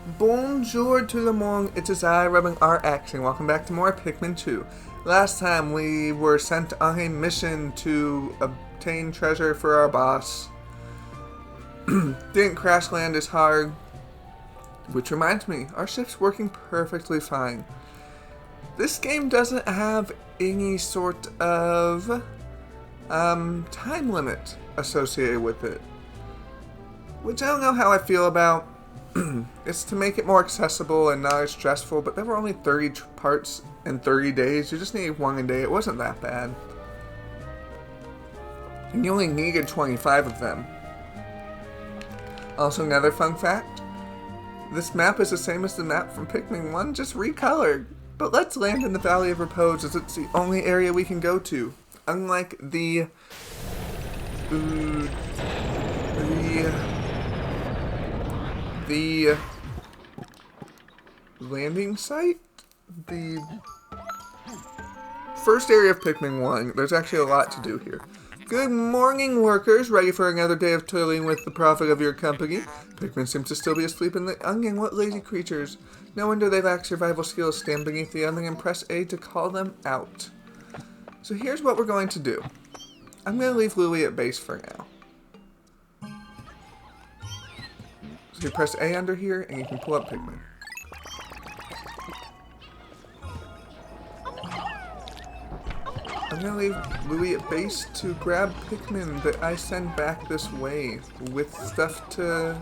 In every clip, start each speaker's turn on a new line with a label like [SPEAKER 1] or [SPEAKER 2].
[SPEAKER 1] Bonjour tout le monde, it is I, rubbing R action. Welcome back to more Pikmin 2. Last time we were sent on a mission to obtain treasure for our boss. Didn't crash land as hard. Which reminds me, our ship's working perfectly fine. This game doesn't have any sort of time limit associated with it. Which I don't know how I feel about. It's to make it more accessible and not as stressful, but there were only 30 parts in 30 days. You just needed one a day. It wasn't that bad. And you only needed 25 of them. Also, another fun fact. This map is the same as the map from Pikmin 1, just recolored. But let's land in the Valley of Repose, as it's the only area we can go to. Unlike the landing site? The first area of Pikmin 1. There's actually a lot to do here. Good morning, workers. Ready for another day of toiling with the profit of your company? Pikmin seem to still be asleep in the onion. What lazy creatures. No wonder they lack survival skills. Stand beneath the onion and press A to call them out. So here's what we're going to do. I'm going to leave Louie at base for now. So you press A under here, and you can pull up Pikmin. I'm going to leave Louie at base to grab Pikmin that I send back this way with stuff to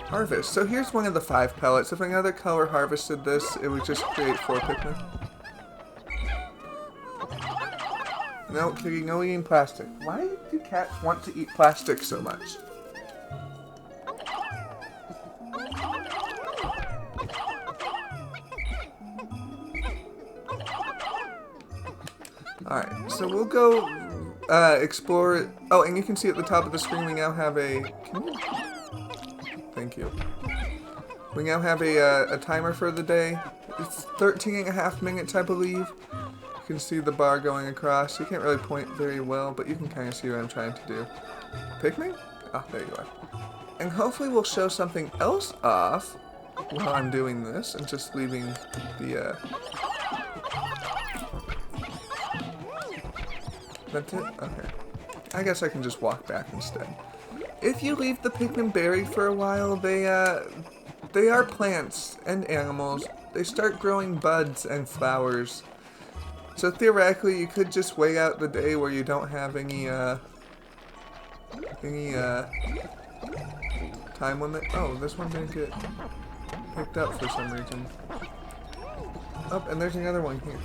[SPEAKER 1] harvest. So here's one of the 5 pellets. If another color harvested this, it would just create 4 Pikmin. No, kitty, no eating plastic. Why do cats want to eat plastic so much? Alright, so we'll go explore. Oh, and you can see at the top of the screen we now have a... Thank you. We now have a timer for the day. It's 13.5 minutes, I believe. You can see the bar going across. You can't really point very well, but you can kind of see what I'm trying to do. Pikmin? Ah, there you are. And hopefully we'll show something else off while I'm doing this and just leaving the... That's it? Okay. I guess I can just walk back instead. If you leave the Pikmin buried for a while, they are plants and animals. They start growing buds and flowers. So theoretically, you could just wait out the day where you don't have any time limit. Oh, this one didn't get picked up for some reason. Oh, and there's another one here.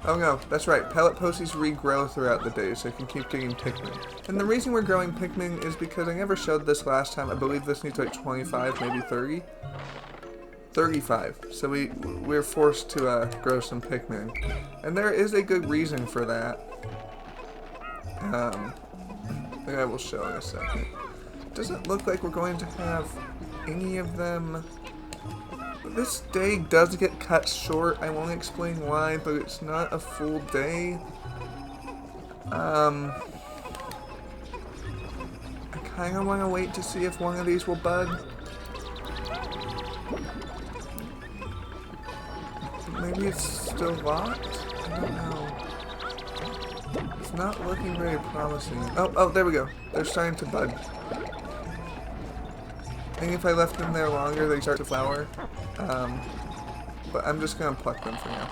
[SPEAKER 1] Oh no, that's right. Pellet posties regrow throughout the day, so you can keep getting Pikmin. And the reason we're growing Pikmin is because I never showed this last time. I believe this needs like 25, maybe 30. 35. So we're forced to grow some Pikmin. And there is a good reason for that. That I will show in a second. Doesn't look like we're going to have any of them. This day does get cut short. I won't explain why, but it's not a full day. I kind of want to wait to see if one of these will bud. Maybe it's still locked? I don't know. It's not looking very promising. Oh, there we go. They're starting to bud. I think if I left them there longer, they start to flower. But I'm just gonna pluck them for now.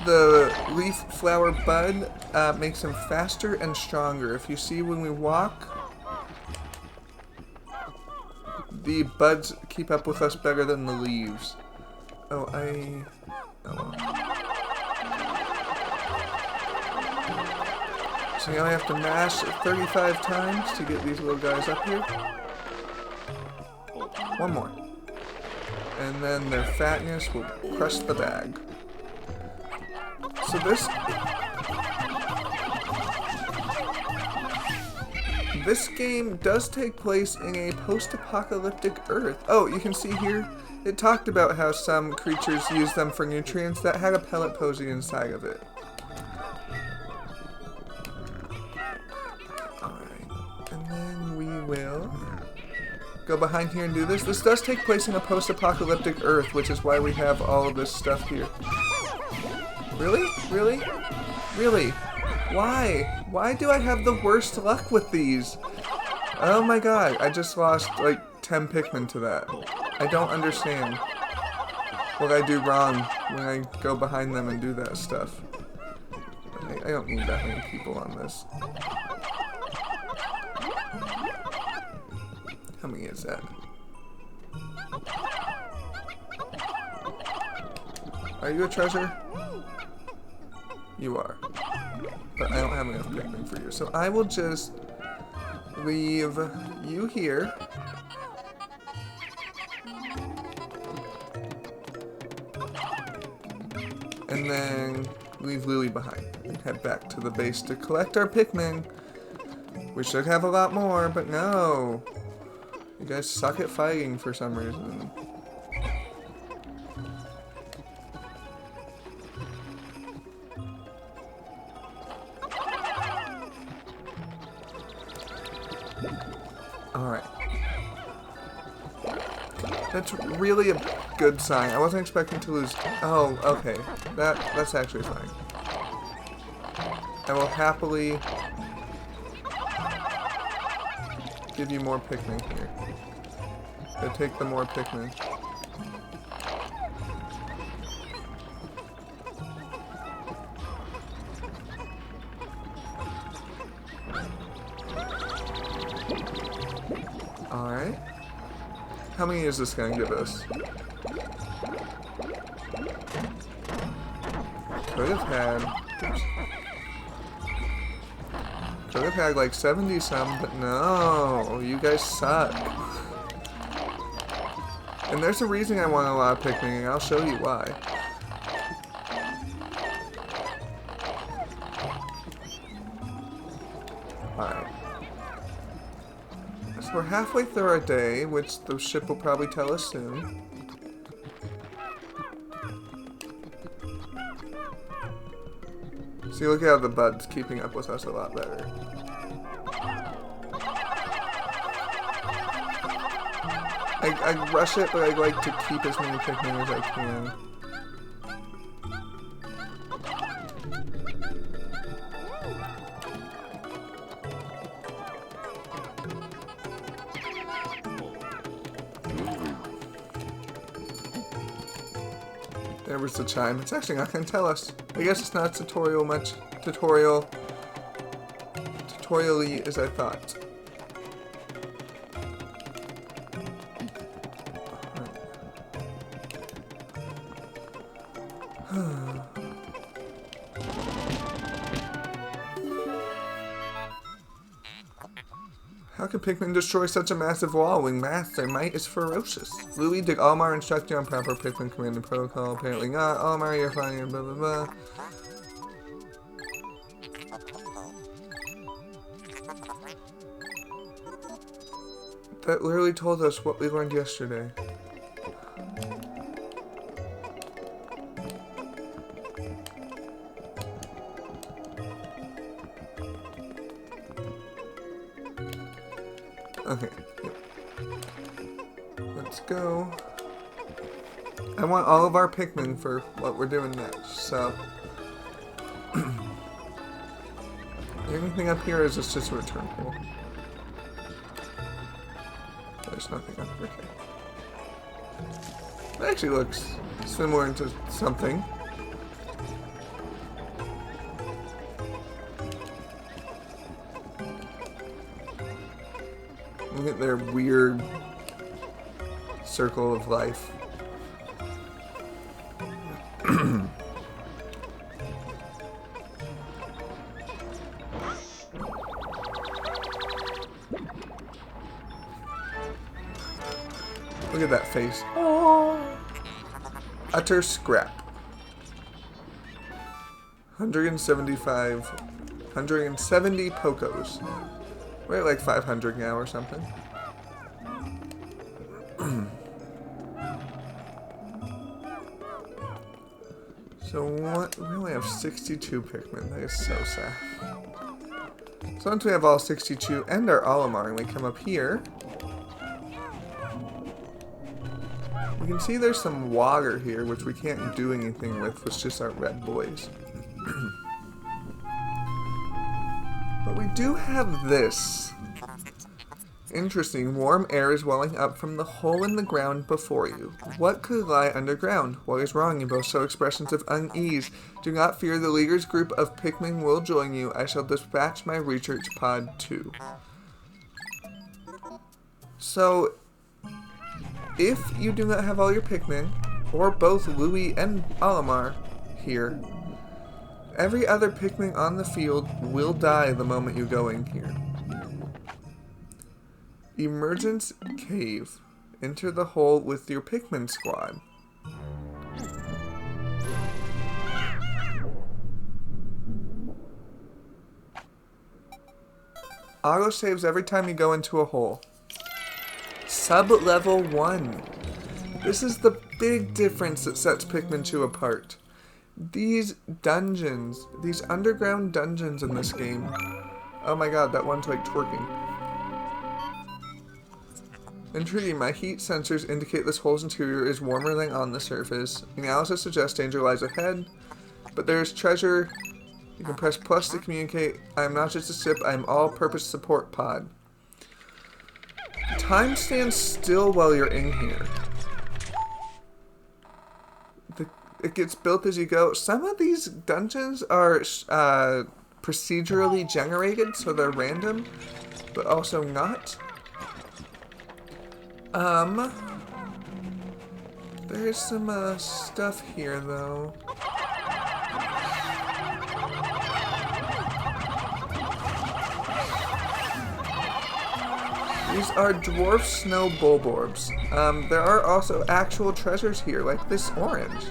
[SPEAKER 1] The leaf flower bud makes them faster and stronger. If you see when we walk, the buds keep up with us better than the leaves. Oh, oh well. So now I have to mash 35 times to get these little guys up here. One more. And then their fatness will crush the bag. So this game does take place in a post-apocalyptic Earth. Oh, you can see here, It talked about how some creatures use them for nutrients that had a pellet posy inside of it. Alright, and then we will go behind here and do this. This does take place in a post-apocalyptic Earth, which is why we have all of this stuff here. Really? Really? Really? Why? Why do I have the worst luck with these? Oh my god, I just lost like 10 Pikmin to that. I don't understand what I do wrong when I go behind them and do that stuff. I don't need that many people on this. How many is that? Are you a treasure? You are. But I don't have enough Pikmin for you. So I will just leave you here. And then leave Lily behind. And head back to the base to collect our Pikmin. We should have a lot more, but no. You guys suck at fighting for some reason. Alright. That's really a good sign. I wasn't expecting to lose. Oh, okay. That's actually fine. I will happily give you more Pikmin here. So take the more Pikmin. Alright. How many is this going to give us? Could have had like 70 some, but no, you guys suck. And there's a reason I want a lot of Pikmin, and I'll show you why. Alright. So we're halfway through our day, which the ship will probably tell us soon. See, look at how the bud's keeping up with us a lot better. I rush it, but I like to keep as many Pikmin as I can. There was the chime. It's actually not going to tell us. I guess it's not tutorial-y as I thought. How can Pikmin destroy such a massive wall when their might is ferocious? Louis, did Almar instruct you on proper Pikmin command and protocol? Apparently not. Almar, you're fine, blah blah blah. That literally told us what we learned yesterday. Okay, yep. Let's go. I want all of our Pikmin for what we're doing next, so. Anything up here, or is this just a return pool? There's nothing up here. Okay. It actually looks similar to something. Look at their weird circle of life. Look at that face. Oh. Utter scrap. 170 Pokos. We're at like 500 now or something. So what? We only have 62 Pikmin. That is so sad. So once we have all 62 and our Olimar and we come up here, we can see there's some water here, which we can't do anything with just our red boys. But we do have this. Interesting. Warm air is welling up from the hole in the ground before you. What could lie underground? What is wrong? You both show expressions of unease. Do not fear. The leader's group of Pikmin will join you. I shall dispatch my research pod too. So, if you do not have all your Pikmin, or both Louie and Olimar here, every other Pikmin on the field will die the moment you go in here. Emergence Cave. Enter the hole with your Pikmin squad. Auto saves every time you go into a hole. Sub-level 1. This is the big difference that sets Pikmin 2 apart. These dungeons, these underground dungeons in this game. Oh my god, that one's like twerking. Intriguing, my heat sensors indicate this hole's interior is warmer than on the surface. Analysis suggests danger lies ahead, but there's treasure. You can press plus to communicate. I am not just a ship, I am all-purpose support pod. Time stands still while you're in here. It gets built as you go. Some of these dungeons are procedurally generated, so they're random, but also not. There's some stuff here though. These are dwarf snow bulborbs. There are also actual treasures here, like this orange.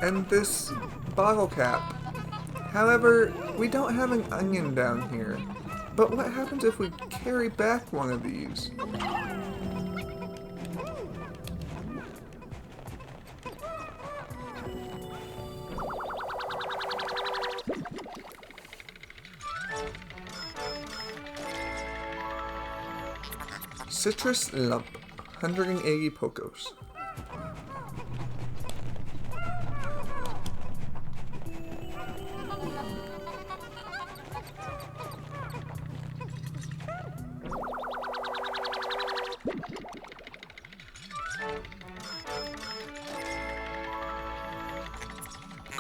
[SPEAKER 1] And this bottle cap. However, we don't have an onion down here. But what happens if we carry back one of these? Citrus lump, 180 Pokos.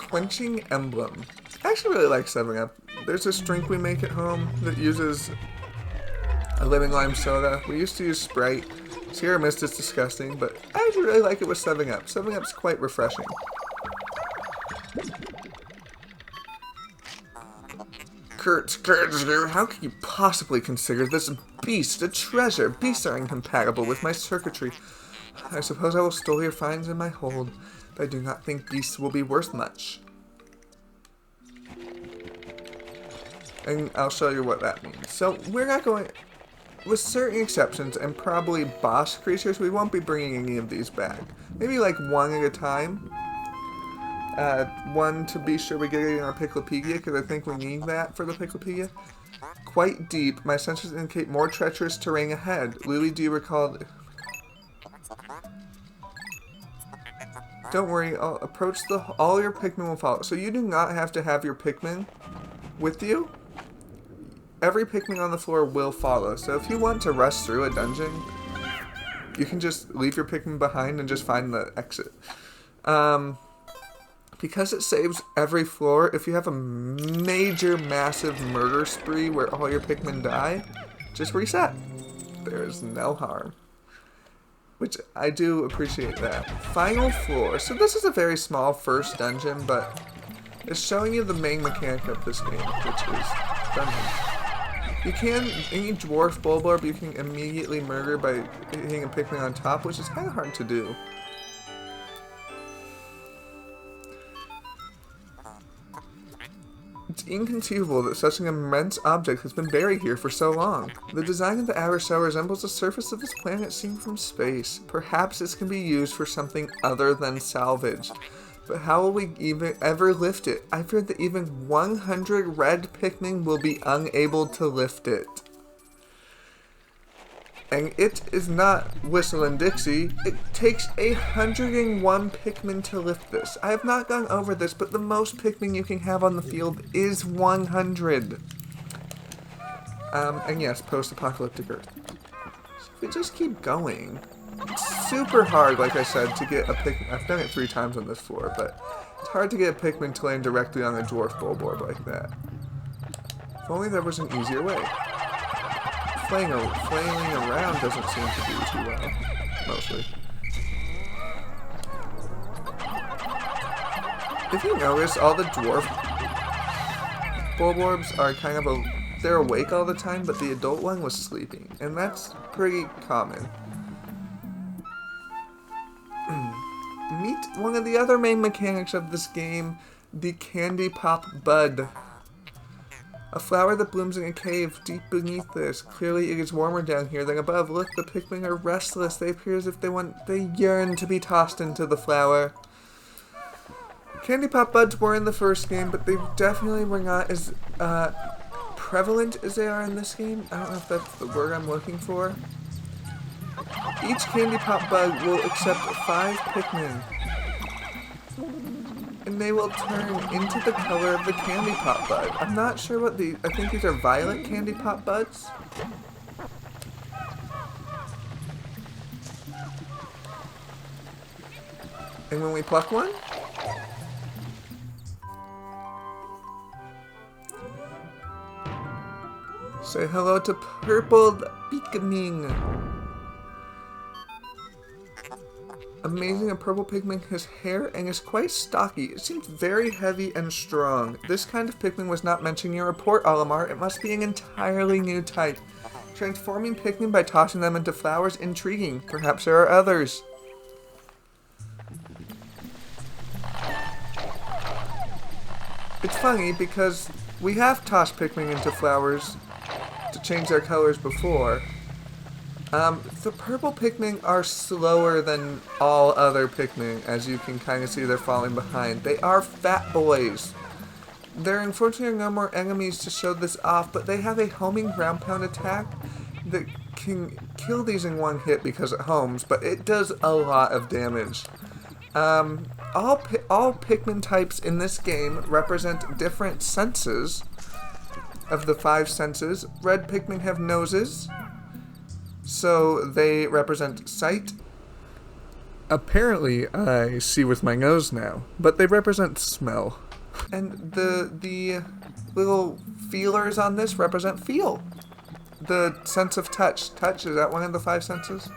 [SPEAKER 1] Quenching Emblem. I actually really like 7-Up. There's this drink we make at home that uses a lemon lime soda. We used to use Sprite. Sierra Mist is disgusting, but I actually really like it with 7-Up. 7-Up's quite refreshing. Kurt, how can you possibly consider this beast a treasure? Beasts are incompatible with my circuitry. I suppose I will store your finds in my hold, but I do not think beasts will be worth much. And I'll show you what that means. So, we're not going... With certain exceptions, and probably boss creatures, we won't be bringing any of these back. Maybe like one at a time. One to be sure we get it in our Picklepedia, because I think we need that for the Picklepedia. Quite deep. My sensors indicate more treacherous terrain ahead. Louie, do you recall... Don't worry, I'll approach all your Pikmin will follow. So you do not have to have your Pikmin with you. Every Pikmin on the floor will follow. So if you want to rush through a dungeon, you can just leave your Pikmin behind and just find the exit. Because it saves every floor, if you have a major, massive murder spree where all your Pikmin die, just reset. There is no harm. Which, I do appreciate that. Final floor. So this is a very small first dungeon, but it's showing you the main mechanic of this game, which is dungeons. You can, any dwarf bulborb, you can immediately murder by hitting a Pikmin on top, which is kind of hard to do. It's inconceivable that such an immense object has been buried here for so long. The design of the outer shell resembles the surface of this planet seen from space. Perhaps this can be used for something other than salvage. But how will we even ever lift it? I fear that even 100 red Pikmin will be unable to lift it. And it is not Whistle and Dixie. It takes 101 Pikmin to lift this. I have not gone over this, but the most Pikmin you can have on the field is 100. And yes, post-apocalyptic Earth. So if we just keep going, it's super hard, like I said, to get a Pikmin. I've done it 3 times on this floor, but it's hard to get a Pikmin to land directly on a dwarf Bulborb like that. If only there was an easier way. Flailing around doesn't seem to do too well, mostly. If you notice, all the dwarf Bulborbs are kind of they're awake all the time, but the adult one was sleeping, and that's pretty common. Meet one of the other main mechanics of this game, the Candy Pop Bud. A flower that blooms in a cave deep beneath this. Clearly it is warmer down here than above. Look, the Pikmin are restless. They appear as if they yearn to be tossed into the flower. Candy Pop Buds were in the first game, but they definitely were not as prevalent as they are in this game. I don't know if that's the word I'm looking for. Each Candy Pop Bud will accept 5 Pikmin. And they will turn into the color of the Candy Pop Bud. I'm not sure what I think these are violet Candy Pop Buds. And when we pluck one, say hello to purple Pikmin. Amazing, a purple Pikmin has hair and is quite stocky. It seems very heavy and strong. This kind of Pikmin was not mentioned in your report, Olimar. It must be an entirely new type. Transforming Pikmin by tossing them into flowers, intriguing. Perhaps there are others. It's funny because we have tossed Pikmin into flowers to change their colors before. The purple Pikmin are slower than all other Pikmin, as you can kind of see they're falling behind. They are fat boys. There unfortunately are no more enemies to show this off, but they have a homing ground pound attack that can kill these in one hit because it homes, but it does a lot of damage. All Pikmin types in this game represent different senses of the 5 senses. Red Pikmin have noses, so they represent sight. Apparently, I see with my nose now, but they represent smell. And the little feelers on this represent feel. The sense of touch. Touch, is that one of the 5 senses?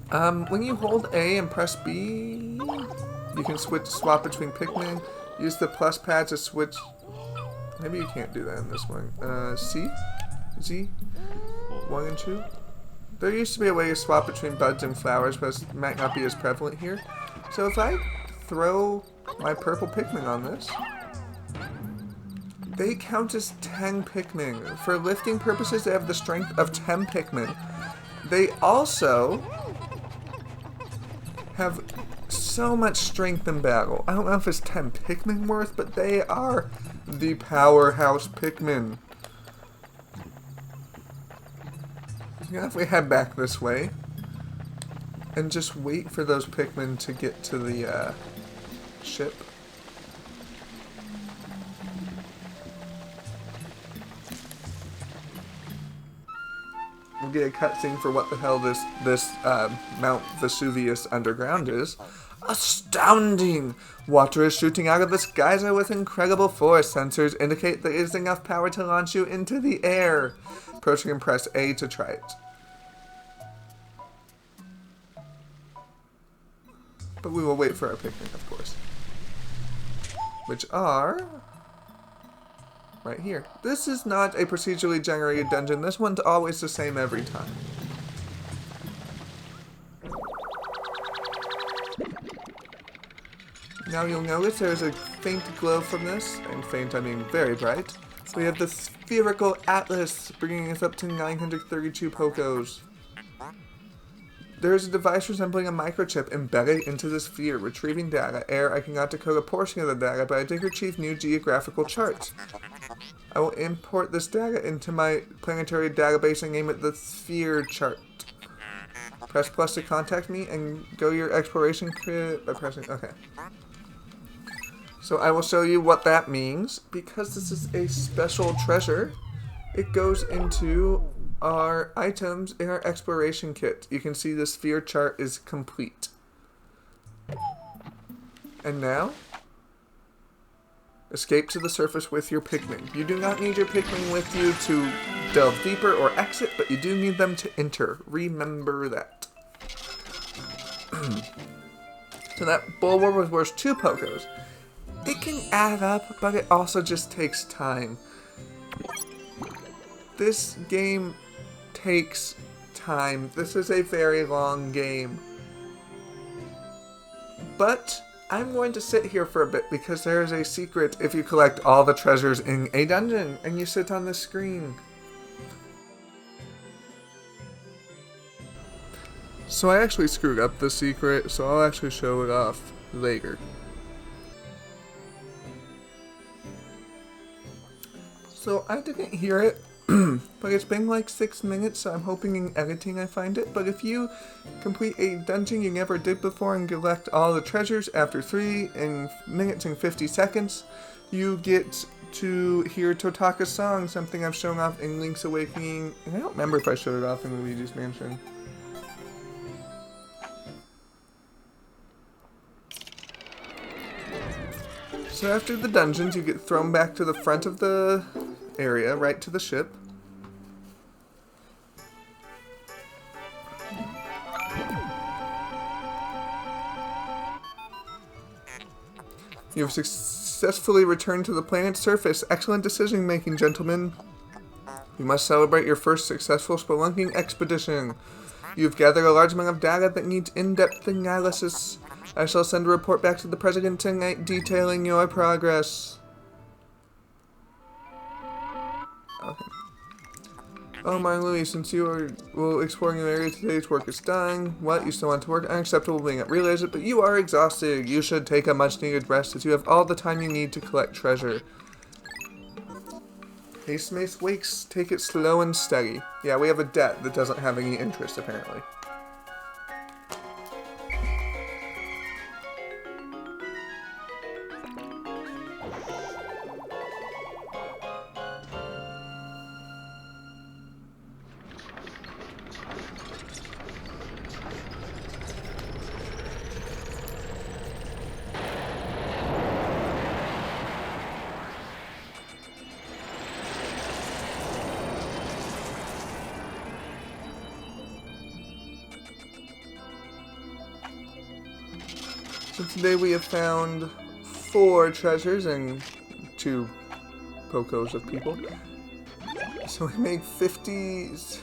[SPEAKER 1] When you hold A and press B, you can swap between Pikmin. Use the plus pad to switch. Maybe you can't do that in this one. C? Z? 1 and 2? There used to be a way to swap between buds and flowers, but it might not be as prevalent here. So if I throw my purple Pikmin on this, they count as 10 Pikmin. For lifting purposes, they have the strength of 10 Pikmin. They also have so much strength in battle. I don't know if it's 10 Pikmin worth, but they are the powerhouse Pikmin. Yeah, if we head back this way and just wait for those Pikmin to get to the ship. We'll get a cutscene for what the hell this Mount Vesuvius underground is. Astounding! Water is shooting out of the geyser with incredible force. Sensors indicate there is enough power to launch you into the air. Approaching and press A to try it. But we will wait for our Pikmin, of course. Which are right here. This is not a procedurally generated dungeon. This one's always the same every time. Now you'll notice there's a faint glow from this, and faint I mean very bright. We have the spherical atlas, bringing us up to 932 Pokos. There is a device resembling a microchip embedded into the sphere, retrieving data. I cannot decode a portion of the data, but I did retrieve new geographical charts. I will import this data into my planetary database and name it the sphere chart. Press plus to contact me and go to your exploration kit by pressing... Okay. So I will show you what that means. Because this is a special treasure, it goes into our items in our exploration kit. You can see the sphere chart is complete. And now, escape to the surface with your Pikmin. You do not need your Pikmin with you to delve deeper or exit, but you do need them to enter. Remember that. So that Bulbor was worth 2 Pokos. It can add up, but it also just takes time. This game takes time. This is a very long game. But I'm going to sit here for a bit because there is a secret if you collect all the treasures in a dungeon and you sit on the screen. So I actually screwed up the secret, so I'll actually show it off later. So I didn't hear it, but it's been like 6 minutes, so I'm hoping in editing I find it. But if you complete a dungeon you never did before and collect all the treasures after 3 minutes and 50 seconds, you get to hear Totaka's song, something I've shown off in Link's Awakening. And I don't remember if I showed it off in Luigi's Mansion. So after the dungeons, you get thrown back to the front of the area, right to the ship. You have successfully returned to the planet's surface. Excellent decision making, gentlemen. You must celebrate your first successful spelunking expedition. You've gathered a large amount of data that needs in-depth analysis. I shall send a report back to the President tonight detailing your progress. Okay. Oh my Louis, since you are exploring new area, today's work is done. What? You still want to work? Unacceptable being at realize it, but you are exhausted. You should take a much needed rest as you have all the time you need to collect treasure. Haste Mace wakes, take it slow and steady. Yeah, we have a debt that doesn't have any interest apparently. So today we have found 4 treasures and 2 Pokos of people. So we made 50s.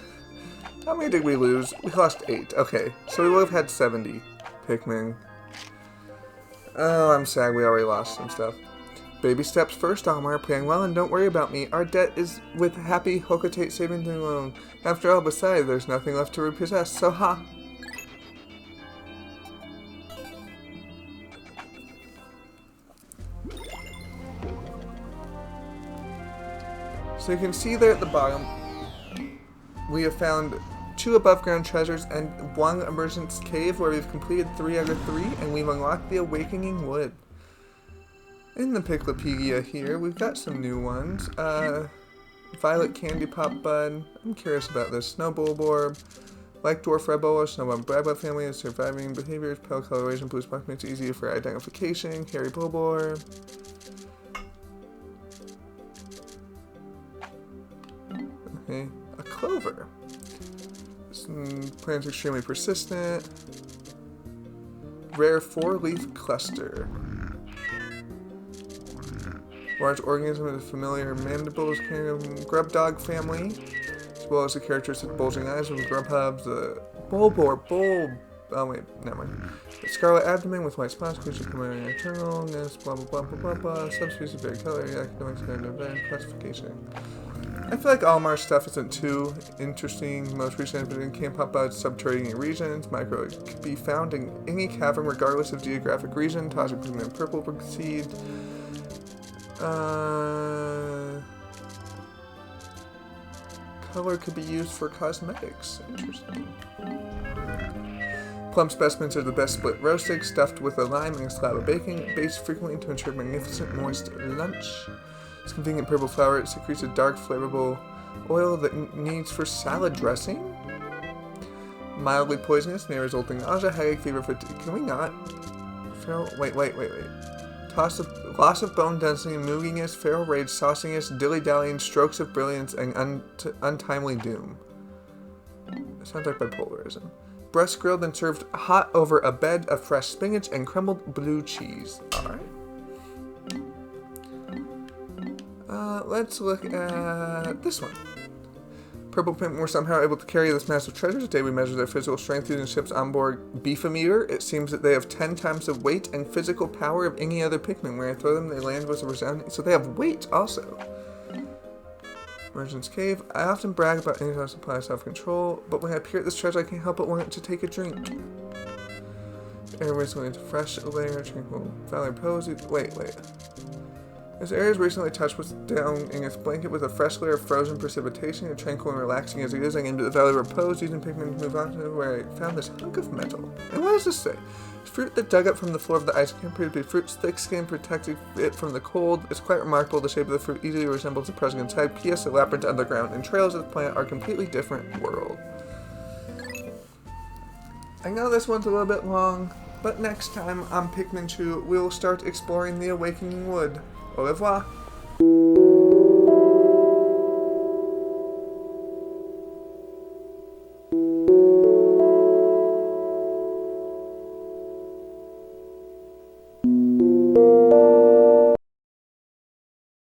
[SPEAKER 1] How many did we lose? We lost 8. Okay, so we would have had 70 Pikmin. Oh, I'm sad we already lost some stuff. Baby steps first, Almar. Playing well and don't worry about me. Our debt is with Happy Hocotate Savings and Loan. After all, besides, there's nothing left to repossess, so ha! So you can see there at the bottom, we have found 2 above ground treasures and 1 Emergence Cave where we've completed 3 out of 3 and we've unlocked the Awakening Wood. In the Piclopedia here, we've got some new ones. Violet Candy Pop Bud. I'm curious about this. Snow Bulborb. Like Dwarf Rebel, Snowbomb Brabba family is surviving behaviors. Pale coloration, blue spot makes it easier for identification. Hairy Bulborb. Okay, a clover. This plant's extremely persistent. Rare 4-leaf cluster. Large organism with familiar mandibles, kind of grub dog family, as well as the characters with bulging eyes with grub hubs, the oh wait, never mind. The scarlet abdomen with white spots, creature coming eternalness, blah blah blah blah blah blah, subspecies, very color, academic standard, classification. I feel like Almar's stuff isn't too interesting. Most recent evidence can pop out subterranean regions. Micro can be found in any cavern regardless of geographic region. Toxic pigment purple proceed. Color could be used for cosmetics. Interesting. Plum specimens are the best split roasted, stuffed with a lime and a slab of bacon, based frequently to ensure magnificent moist lunch. This convenient purple flower secretes a dark, flavorful oil that needs for salad dressing. Mildly poisonous, may result in nausea, headache, fever, fatigue. Can we not? Wait. Loss of bone density, mooginess, feral rage, sauciness, dilly-dallying, strokes of brilliance, and untimely doom. That sounds like bipolarism. Breast grilled and served hot over a bed of fresh spinach and crumbled blue cheese. Alright. Let's look at this one. Purple Pikmin were somehow able to carry this massive treasure. Today we measure their physical strength using the ship's onboard beefometer. It seems that they have 10 times the weight and physical power of any other Pikmin. When I throw them, they land with a resounding... So they have weight also. Emergence Cave. I often brag about any supply of self-control, but when I peer at this treasure, I can't help but want to take a drink. Air recently into fresh layer, tranquil valley Repose. Wait. This area is recently touched down in its blanket with a fresh layer of frozen precipitation, and tranquil and relaxing as it is. I came to the Valley of Repose using Pikmin to move on to where I found this hunk of metal. And what does this say? It's fruit that dug up from the floor of the ice can appear to be fruit's thick skin protecting it from the cold. It's quite remarkable. The shape of the fruit easily resembles the present inside. P.S. The labyrinth underground and trails of the plant are a completely different world. I know this one's a little bit long, but next time on Pikmin 2, we'll start exploring the Awakening Wood. Au revoir.